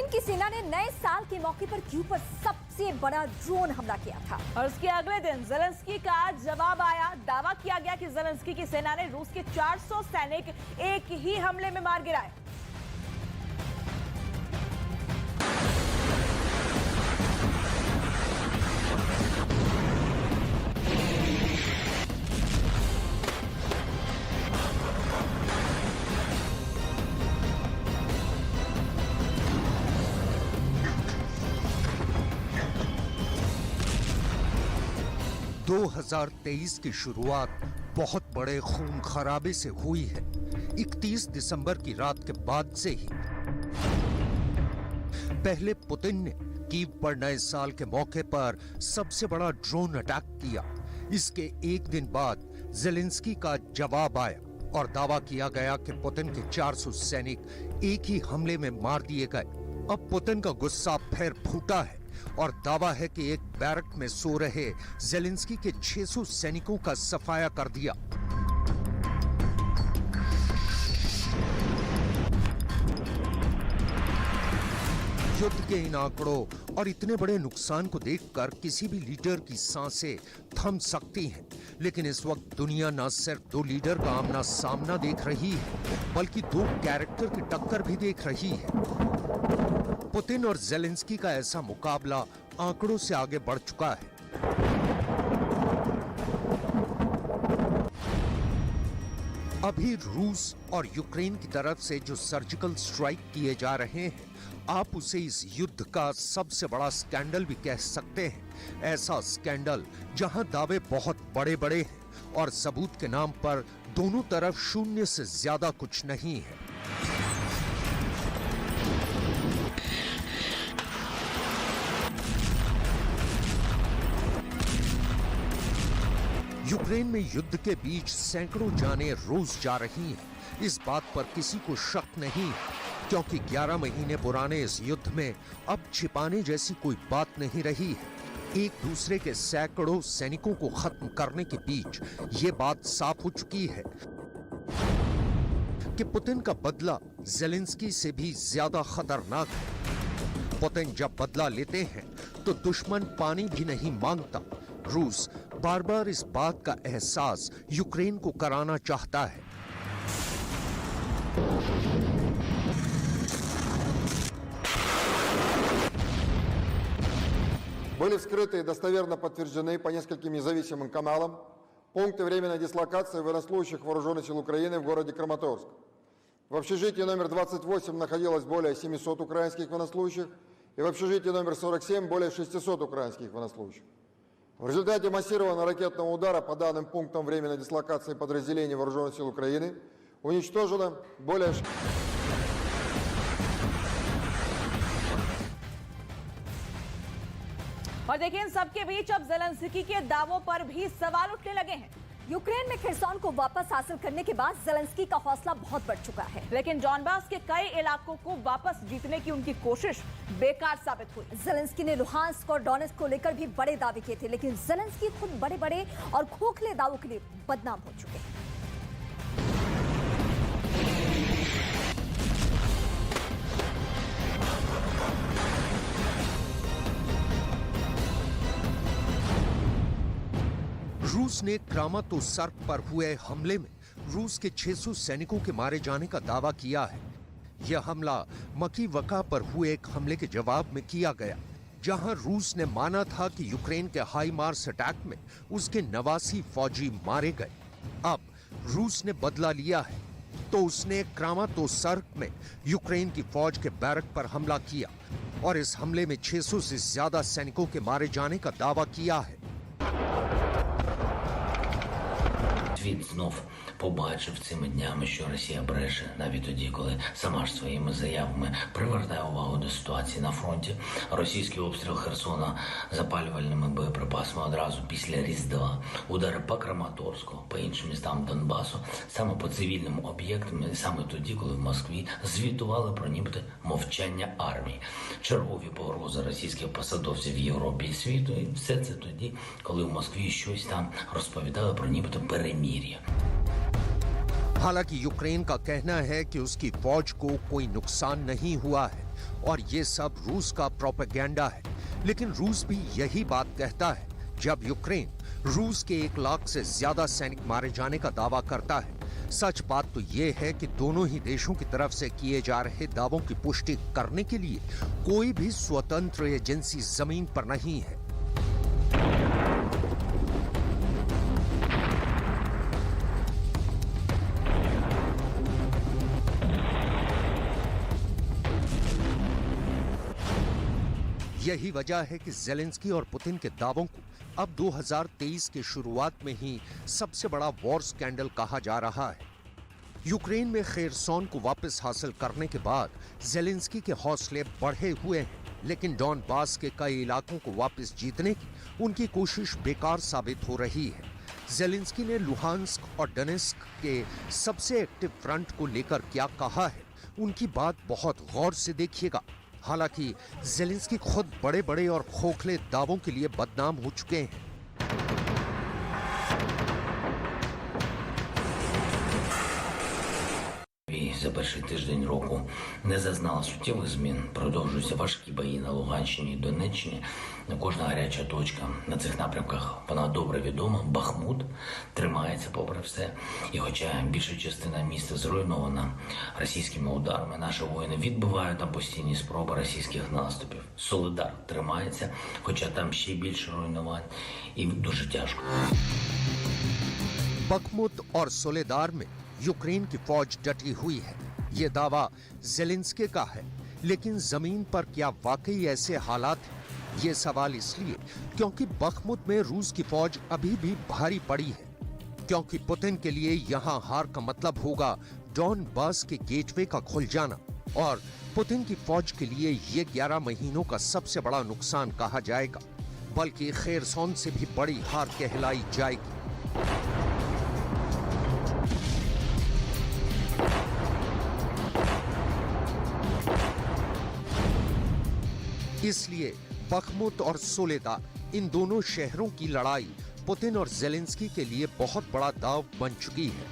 Ukraine की सेना ने नए साल के मौके पर कीव पर सबसे बड़ा ड्रोन हमला किया था और उसके अगले दिन ज़ेलेंस्की का जवाब आया। दावा किया गया कि ज़ेलेंस्की की सेना ने रूस के 400 सैनिक एक ही हमले में मार गिराए। दो 2023 की शुरुआत बहुत बड़े खून खराबे से हुई है। 31 दिसंबर की रात के बाद से ही पहले पुतिन ने कीव पर नए साल के मौके पर सबसे बड़ा ड्रोन अटैक किया। इसके एक दिन बाद ज़ेलेंस्की का जवाब आया और दावा किया गया कि पुतिन के 400 सैनिक एक ही हमले में मार दिए गए। अब पुतिन का गुस्सा फिर फूटा है और दावा है कि एक बैरक में सो रहे ज़ेलेंस्की के 600 सैनिकों का सफाया कर दिया। युद्ध के इन आंकड़ों और इतने बड़े नुकसान को देखकर किसी भी लीडर की सांसें थम सकती हैं, लेकिन इस वक्त दुनिया न सिर्फ दो लीडर का आमना सामना देख रही है, बल्कि दो कैरेक्टर की टक्कर भी देख रही है। पुतिन और ज़ेलेंस्की का ऐसा मुकाबला आंकड़ों से आगे बढ़ चुका है। अभी रूस और यूक्रेन की तरफ से जो सर्जिकल स्ट्राइक किए जा रहे हैं, आप उसे इस युद्ध का सबसे बड़ा स्कैंडल भी कह सकते हैं। ऐसा स्कैंडल जहां दावे बहुत बड़े बड़े हैं और सबूत के नाम पर दोनों तरफ शून्य से ज्यादा कुछ नहीं है। यूक्रेन में युद्ध के बीच सैकड़ों जानें रोज जा रही हैं। इस बात पर किसी को शक नहीं, क्योंकि 11 महीने पुराने इस युद्ध में अब छिपाने जैसी कोई बात नहीं रही है। एक दूसरे के सैकड़ों सैनिकों को खत्म करने के बीच ये बात साफ हो चुकी है कि पुतिन का बदला ज़ेलेंस्की से भी ज्यादा खतरनाक है। पुतिन जब बदला लेते हैं तो दुश्मन पानी भी नहीं मांगता। रूस बार बार इस बात का एहसास यूक्रेन को कराना चाहता है। Были вскрыты и достоверно подтверждены по нескольким независимым каналам пункты временной дислокации военнослужащих Вооруженных сил Украины в городе Краматорск. В общежитии номер 28 находилось более 700 украинских военнослужащих, и в общежитии номер 47 более 600 украинских военнослужащих. В результате массированного ракетного удара по данным пунктам временной дислокации подразделений Вооруженных сил Украины уничтожено более... और देखिए, इन सबके बीच अब ज़ेलेंस्की के दावों पर भी सवाल उठने लगे हैं। यूक्रेन में खरसोन को वापस हासिल करने के बाद ज़ेलेंस्की का हौसला बहुत बढ़ चुका है, लेकिन डॉनबास के कई इलाकों को वापस जीतने की उनकी कोशिश बेकार साबित हुई। ज़ेलेंस्की ने लुहांस्क और डोनेट्स्क को लेकर भी बड़े दावे किए थे, लेकिन ज़ेलेंस्की खुद बड़े बड़े और खोखले दावों के लिए बदनाम हो चुके हैं। रूस ने क्रामातोर्स्क पर हुए हमले में रूस के 600 सैनिकों के मारे जाने का दावा किया है। यह हमला मकीवका पर हुए एक हमले के जवाब में किया गया, जहां रूस ने माना था कि यूक्रेन के हाई मार्स अटैक में उसके 89 फौजी मारे गए। अब रूस ने बदला लिया है, तो उसने क्रामातोर्स्क में यूक्रेन की फौज के बैरक पर हमला किया और इस हमले में 600 से ज्यादा सैनिकों के मारे जाने का दावा किया है। Світ знов побачив цими днями, що Росія бреше, навіть тоді, коли сама ж своїми заявами привертає увагу до ситуації на фронті. Російський обстріл Херсона запалювальними боєприпасами одразу після Різдва, удари по Краматорську, по іншим містам Донбасу, саме по цивільним об'єктам, і саме тоді, коли в Москві звітували про нібито мовчання армії. Чергові погрози російських посадовців в Європі і світу, і все це тоді, коли в Москві щось там розповідали про нібито перемир'я. हालांकि यूक्रेन का कहना है कि उसकी फौज को कोई नुकसान नहीं हुआ है और ये सब रूस का प्रोपेगेंडा है। लेकिन रूस भी यही बात कहता है जब यूक्रेन रूस के 1 लाख से ज्यादा सैनिक मारे जाने का दावा करता है। सच बात तो ये है कि दोनों ही देशों की तरफ से किए जा रहे दावों की पुष्टि करने के लिए कोई भी स्वतंत्र एजेंसी जमीन पर नहीं है। यही वजह है कि ज़ेलेंस्की और पुतिन के दावों को अब 2023 के शुरुआत में ही सबसे बड़ा वॉर स्कैंडल कहा जा रहा है। यूक्रेन में खेरसोन को वापस हासिल करने के बाद ज़ेलेंस्की के हौसले बढ़े हुए हैं, लेकिन डॉनबास के कई इलाकों को वापस जीतने की उनकी कोशिश बेकार साबित हो रही है। ज़ेलेंस्की ने लुहांस्क और डोनेस्क के सबसे एक्टिव फ्रंट को लेकर क्या कहा है, उनकी बात बहुत गौर से देखिएगा। हालांकि ज़ेलेंस्की खुद बड़े बड़े और खोखले दावों के लिए बदनाम हो चुके हैं। За перший тиждень року не зазнала суттєвих змін. Продовжуються важкі бої на Луганщині і Донеччині. Кожна гаряча точка на цих напрямках, вона добре відома. Бахмут тримається попри все. І хоча більша частина міста зруйнована російськими ударами, наші воїни відбивають там постійні спроби російських наступів. Солидар тримається, хоча там ще більше руйнувань і дуже тяжко. बखमुत और सोलेदार में यूक्रेन की फौज डटी हुई है, ये दावा ज़ेलेंस्की का है। लेकिन जमीन पर क्या वाकई ऐसे हालात हैं? ये सवाल इसलिए क्योंकि बखमुत में रूस की फौज अभी भी भारी पड़ी है, क्योंकि पुतिन के लिए यहां हार का मतलब होगा डॉनबास के गेटवे का खुल जाना, और पुतिन की फौज के लिए ये 11 महीनों का सबसे बड़ा नुकसान कहा जाएगा, बल्कि खेरसोन से भी बड़ी हार कहलाई जाएगी। इसलिए बखमुत और सोलेदार, इन दोनों शहरों की लड़ाई पुतिन और ज़ेलेंस्की के लिए बहुत बड़ा दाव बन चुकी है।